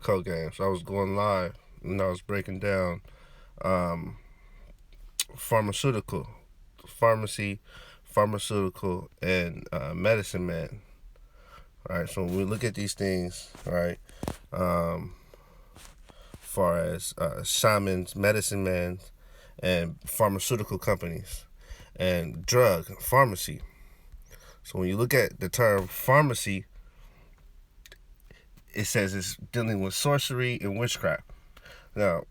Sudoku games. I was going live and I was breaking down um, pharmaceutical, pharmacy, pharmaceutical, and medicine man. All right, so when we look at these things, all right, um, far as shamans, medicine men, and pharmaceutical companies, and drug pharmacy. So when you look at the term pharmacy, it says it's dealing with sorcery and witchcraft. Now,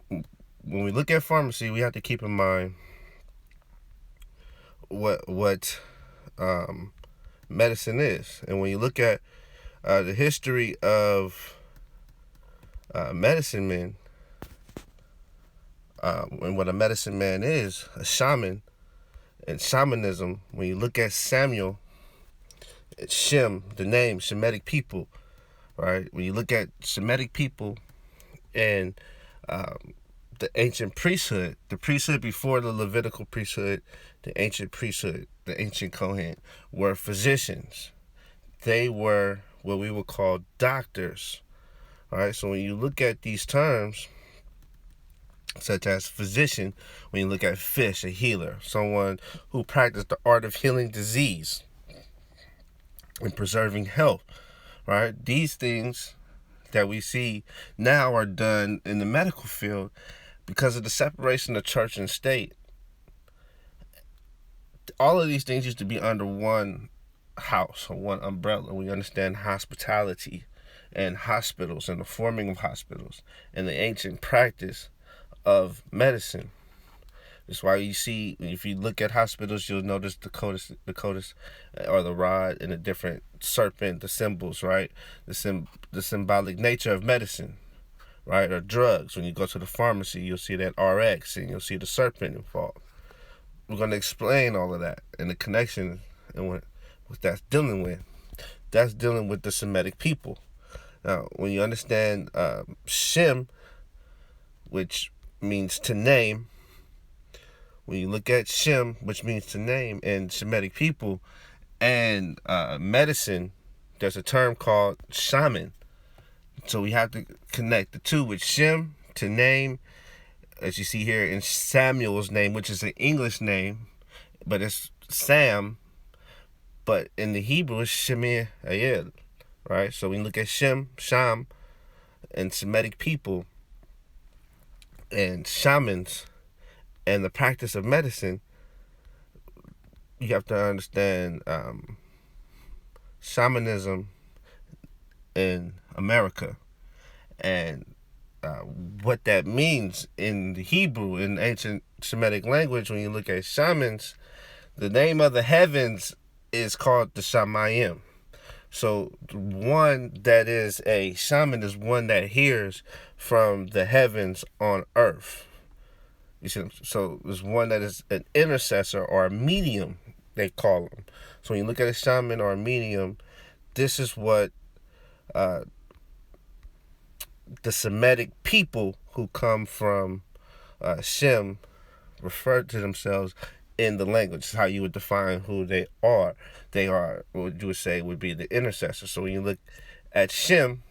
when we look at pharmacy, we have to keep in mind what medicine is, and when you look at the history of medicine men, and what a medicine man is, a shaman, and shamanism. When you look at Samuel, it's Shem, the name Shemitic people, right? When you look at Shemitic people and the ancient priesthood, the priesthood before the Levitical priesthood, the ancient priesthood, the ancient Kohen, were physicians. They were what we would call doctors. All right, so when you look at these terms, such as physician, when you look at fish, a healer, someone who practiced the art of healing disease and preserving health, right? These things that we see now are done in the medical field because of the separation of church and state. All of these things used to be under one house or one umbrella. We understand hospitality and hospitals and the forming of hospitals and the ancient practice of medicine. That's why you see, if you look at hospitals, you'll notice the or the rod and the different serpent, the symbols, right? The symbolic nature of medicine, right? Or drugs. When you go to the pharmacy, you'll see that RX and you'll see the serpent involved. We're going to explain all of that and the connection and what that's dealing with. That's dealing with the Semitic people. Now, when you understand Shem, which means to name, when you look at Shem, which means to name, and Shemitic people, and medicine, there's a term called shaman. So we have to connect the two with Shem, to name, as you see here in Samuel's name, which is an English name, but it's Sam, but in the Hebrew it's Shemir Ayel, right? So we look at Shem, Sham, and Semitic people, and shamans, and the practice of medicine. You have to understand shamanism in America and what that means in the Hebrew, in ancient Semitic language. When you look at shamans, the name of the heavens is called the Shamayim. So one that is a shaman is one that hears from the heavens on earth. You see, so there's one that is an intercessor or a medium, they call them. So when you look at a shaman or a medium, this is what the Semitic people who come from Shem refer to themselves in the language. This is how you would define who they are. They are what you would say would be the intercessor. So when you look at Shem,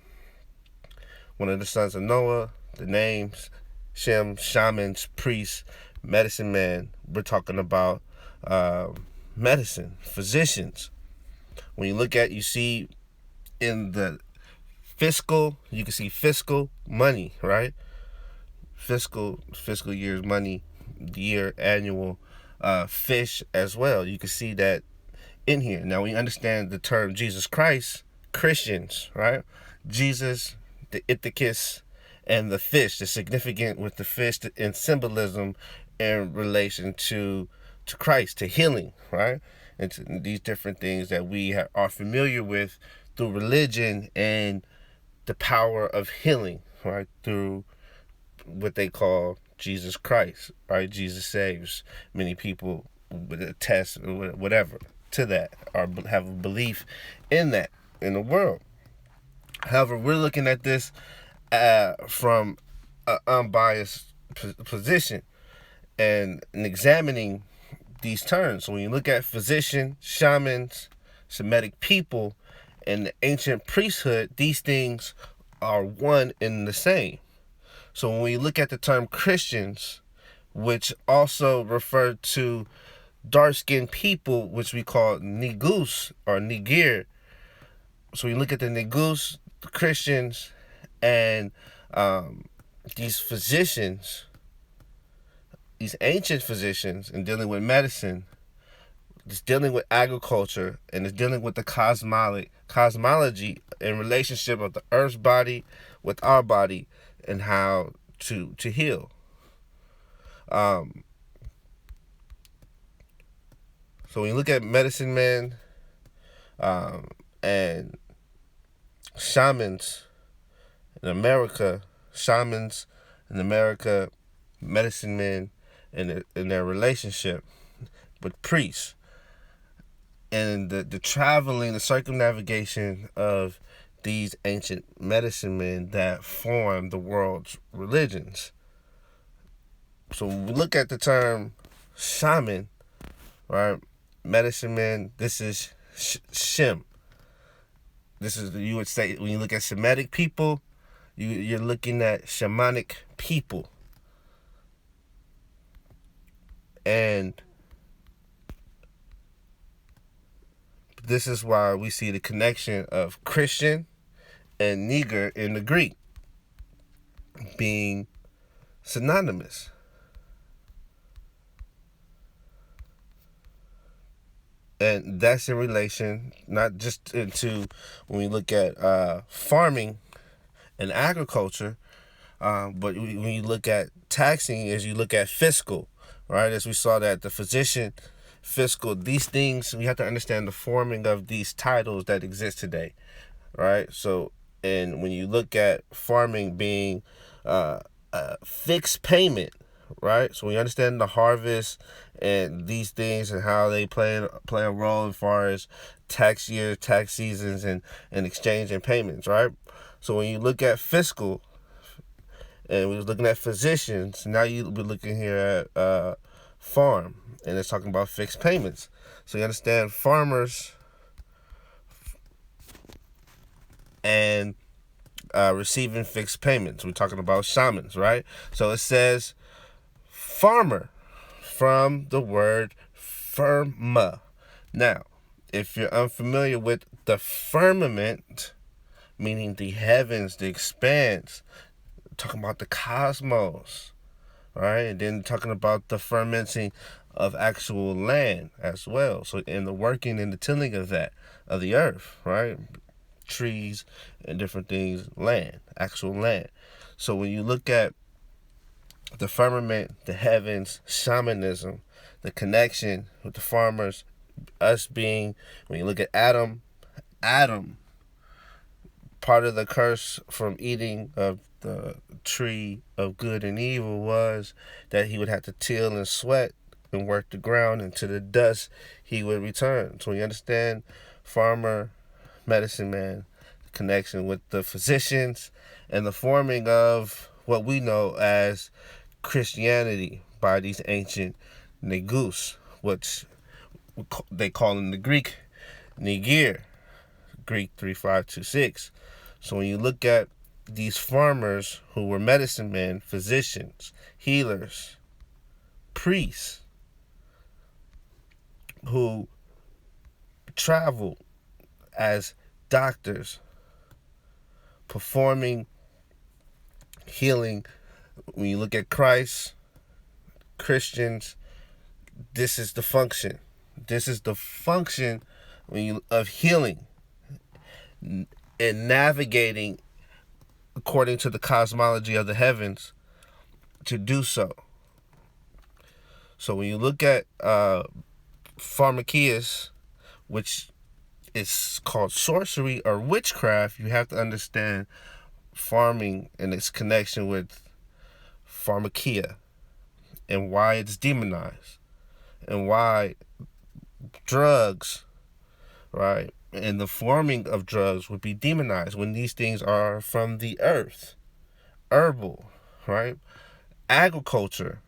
one of the sons of Noah, the names Shem, shamans, priests, medicine man. We're talking about medicine, physicians. When you look at, you see in the fiscal, you can see fiscal money, right? Fiscal year's money, year, annual, fish as well. You can see that in here. Now we understand the term Jesus Christ, Christians, right? Jesus, the Ithacus, and the fish, the significant with the fish in symbolism in relation to Christ, to healing, right? And to these different things that we are familiar with through religion and the power of healing, right? Through what they call Jesus Christ, right? Jesus saves. Many people would attest or whatever to that or have a belief in that in the world. However, we're looking at this from an unbiased position and examining these terms. So when you look at physician, shamans, Semitic people, and the ancient priesthood, these things are one and the same. So when we look at the term Christians, which also refer to dark-skinned people, which we call Negus or Nigir. So we look at the Negus, the Christians, and these physicians, these ancient physicians, and dealing with medicine, it's dealing with agriculture, and it's dealing with the cosmology and relationship of the earth's body with our body, and how to heal. So when you look at medicine men and shamans in America, medicine men in their relationship with priests, and the traveling, the circumnavigation of these ancient medicine men that form the world's religions. So when we look at the term shaman, right? Medicine man, this is Shem. This is, you would say, when you look at Semitic people, you're looking at shamanic people. And this is why we see the connection of Christian and Niger in the Greek being synonymous. And that's in relation, not just into when we look at farming and agriculture, but when you look at taxing, as you look at fiscal, right? As we saw that the physician, fiscal, these things, we have to understand the forming of these titles that exist today, right? So, and when you look at farming being a fixed payment, right? So we understand the harvest and these things and how they play a role as far as tax years, tax seasons, and exchange and payments, right? So when you look at fiscal, and we was looking at physicians, now you'll be looking here at farm, and it's talking about fixed payments. So you understand farmers and receiving fixed payments. We're talking about shamans, right? So it says farmer from the word firma. Now, if you're unfamiliar with the firmament, meaning the heavens, the expanse, talking about the cosmos, right? And then talking about the fermenting of actual land as well. So in the working and the tilling of that, of the earth, right? Trees and different things, land, actual land. So when you look at the firmament, the heavens, shamanism, the connection with the farmers, us being, when you look at Adam, part of the curse from eating of the tree of good and evil was that he would have to till and sweat and work the ground, and to the dust he would return. So you understand farmer, medicine man, the connection with the physicians, and the forming of what we know as Christianity by these ancient Negus, which they call in the Greek Nigir, Greek 3526. So when you look at these farmers who were medicine men, physicians, healers, priests, who traveled as doctors, performing healing. When you look at Christ, Christians, this is the function. This is the function of healing and navigating according to the cosmology of the heavens to do so. So when you look at pharmakeia, which is called sorcery or witchcraft, you have to understand farming and its connection with pharmakeia and why it's demonized and why drugs, right, and the forming of drugs would be demonized when these things are from the earth. Herbal, right? Agriculture.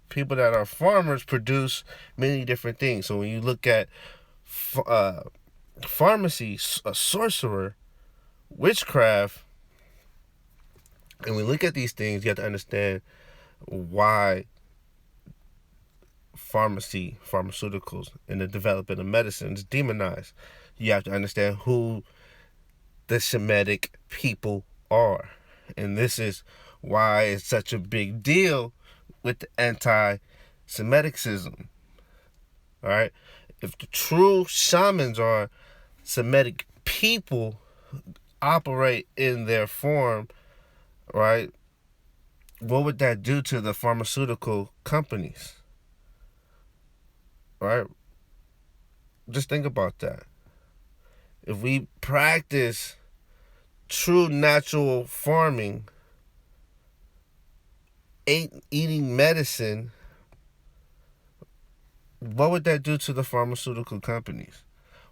People that are farmers produce many different things. So when you look at pharmacy, a sorcerer, witchcraft, And when we look at these things, you have to understand why pharmaceuticals, and the development of medicine is demonized. You have to understand who the Shemitic people are. And this is why it's such a big deal with the anti-Semiticism. All right? If the true shamans are Semitic people, operate in their form, right? What would that do to the pharmaceutical companies? Right? Just think about that. If we practice true natural farming, eating medicine, what would that do to the pharmaceutical companies?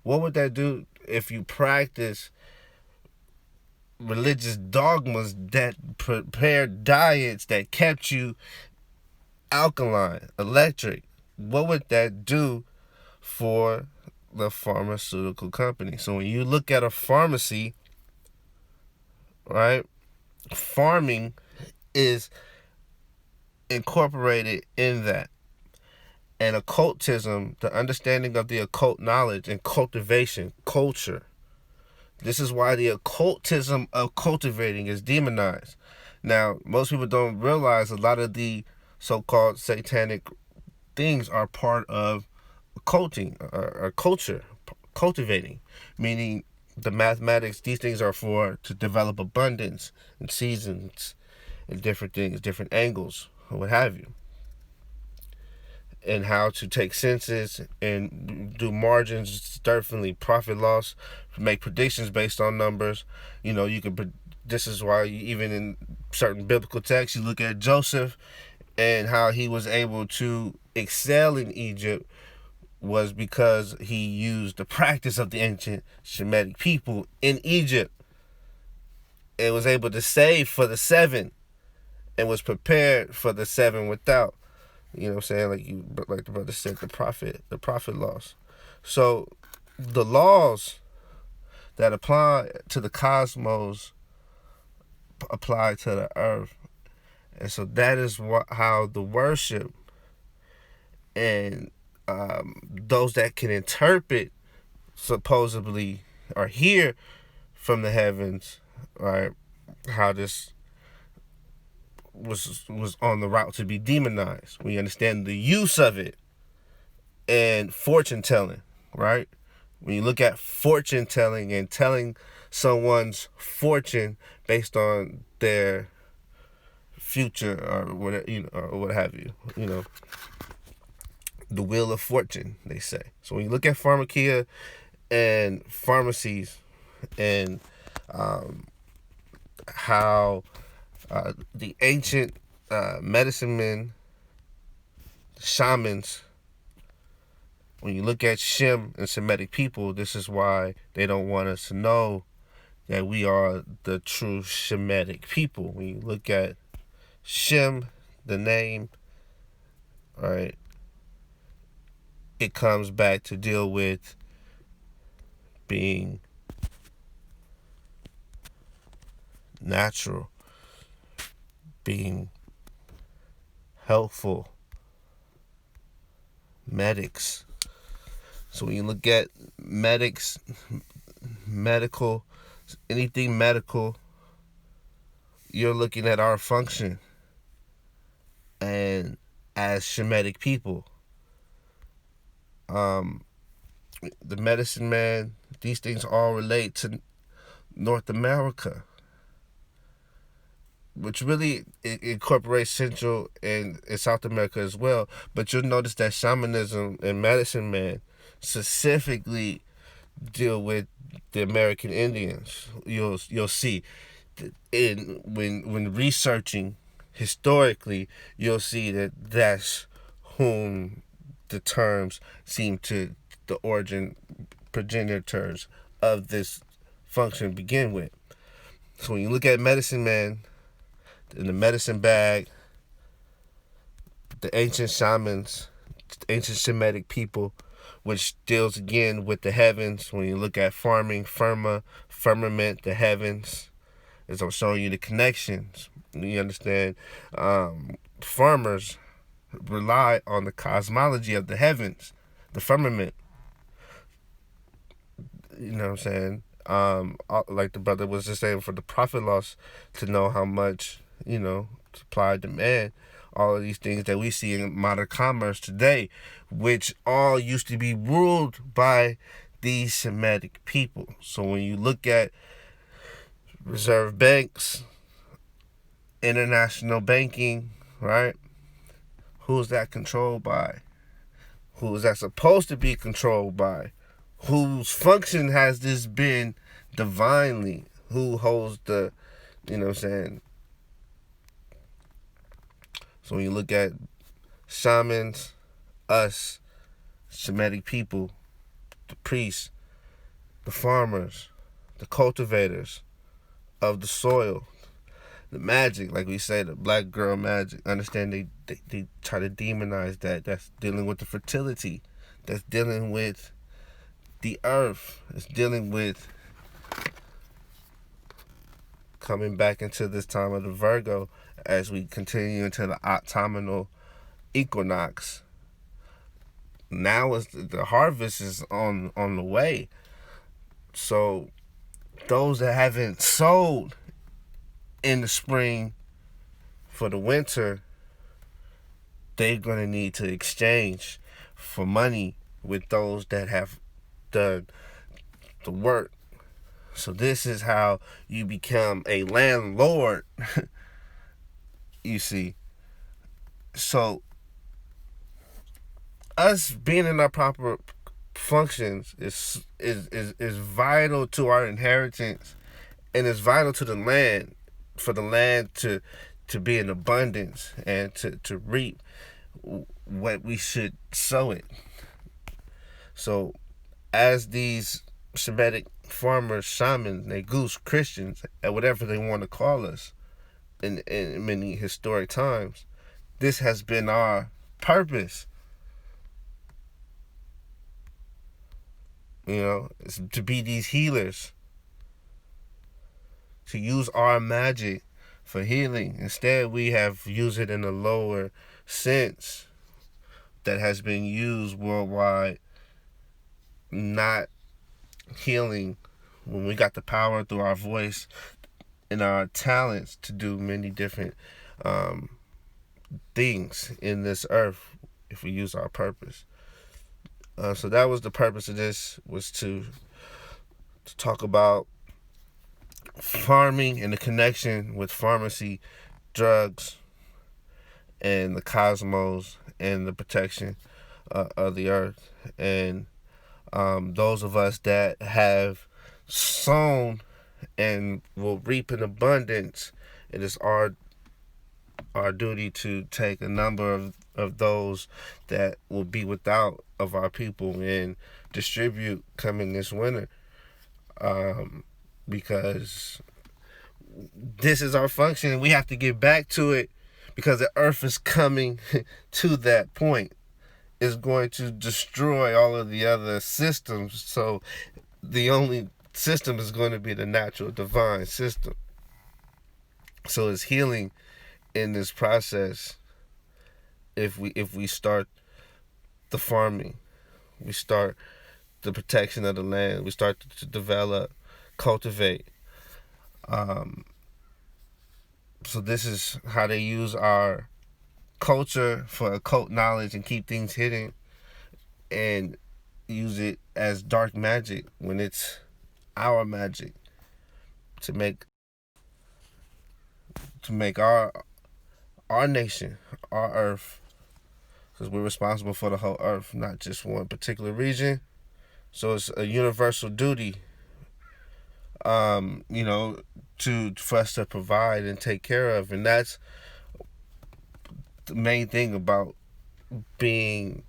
What would that do if you practice religious dogmas that prepared diets that kept you alkaline, electric? What would that do for the pharmaceutical company? So when you look at a pharmacy, right, farming is incorporated in that. And occultism, the understanding of the occult knowledge and cultivation, culture. This is why the occultism of cultivating is demonized. Now, most people don't realize a lot of the so-called satanic things are part of occulting, or culture, cultivating, meaning the mathematics, these things are for to develop abundance and seasons and different things, different angles, or what have you. And how to take census and do margins, definitely profit loss, make predictions based on numbers. You could. This is why even in certain biblical texts, you look at Joseph and how he was able to excel in Egypt was because he used the practice of the ancient Shemitic people in Egypt and was able to save for the 7 and was prepared for the 7 without. You know what I'm saying? Like the brother said, the profit loss. So the laws that apply to the cosmos apply to the earth. And so that is how the worship and those that can interpret supposedly or hear from the heavens, right? How this was on the route to be demonized. We understand the use of it and fortune telling, right? When you look at fortune telling and telling someone's fortune based on their future or whatever, or what have you, the wheel of fortune, they say. So when you look at pharmakia and pharmacies and how the ancient medicine men, shamans, when you look at Shem and Semitic people, this is why they don't want us to know that we are the true Shemitic people. When you look at Shem, the name, right, it comes back to deal with being natural, being helpful, medics. So when you look at medics, medical, anything medical, you're looking at our function and as Shemitic people. The medicine man, these things all relate to North America, which really incorporates Central and South America as well. But you'll notice that shamanism and medicine man specifically deal with the American Indians. You'll see when researching historically, you'll see that that's whom the terms seem to, the origin progenitors of this function begin with. So when you look at medicine man in the medicine bag, the ancient shamans, ancient Shemitic people, which deals again with the heavens. When you look at farming, firmament, the heavens, as I'm showing you the connections. You understand? Farmers rely on the cosmology of the heavens, the firmament. You know what I'm saying? Like the brother was just saying, for the profit loss to know how much, supply, demand, all of these things that we see in modern commerce today, which all used to be ruled by these Semitic people. So when you look at reserve banks, international banking, right? Who's that controlled by? Who is that supposed to be controlled by? Whose function has this been divinely? Who holds the, you know what I'm saying? So when you look at shamans, us, Semitic people, the priests, the farmers, the cultivators of the soil, the magic, like we say, the black girl magic. Understand they try to demonize that. That's dealing with the fertility. That's dealing with the earth. It's dealing with coming back into this time of the Virgo as we continue into the autumnal equinox. Now is the harvest is on the way. So those that haven't sowed in the spring for the winter, they're going to need to exchange for money with those that have done the work. So this is how you become a landlord. You see. So us being in our proper functions is vital to our inheritance, and it's vital to the land, for the land to be in abundance and to reap what we should sow it. So as these Semitic farmers, shamans, Negus, Christians, and whatever they want to call us in many historic times, this has been our purpose. It's to be these healers, to use our magic for healing. Instead, we have used it in a lower sense that has been used worldwide, not healing when we got the power through our voice and our talents to do many different things in this earth if we use our purpose. So that was the purpose of this, was to talk about farming and the connection with pharmacy, drugs, and the cosmos, and the protection of the earth. And those of us that have sown and will reap in abundance, it is our duty to take a number of those that will be without of our people and distribute coming this winter, because this is our function and we have to get back to it, because the earth is coming to that point. It's going to destroy all of the other systems, so the only system is going to be the natural divine system. So it's healing in this process. If we start the farming, we start the protection of the land, we start to develop, cultivate. So this is how they use our culture for occult knowledge and keep things hidden, and use it as dark magic when it's our magic to make our nation, our earth, because we're responsible for the whole earth, not just one particular region. So it's a universal duty, for us to provide and take care of. And that's the main thing about being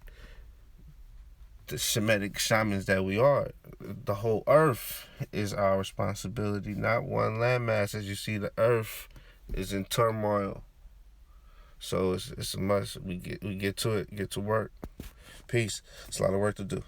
the Semitic shamans that we are. The whole earth is our responsibility, not one landmass. As you see, the earth is in turmoil. So it's a must. We get to it, get to work. Peace. It's a lot of work to do.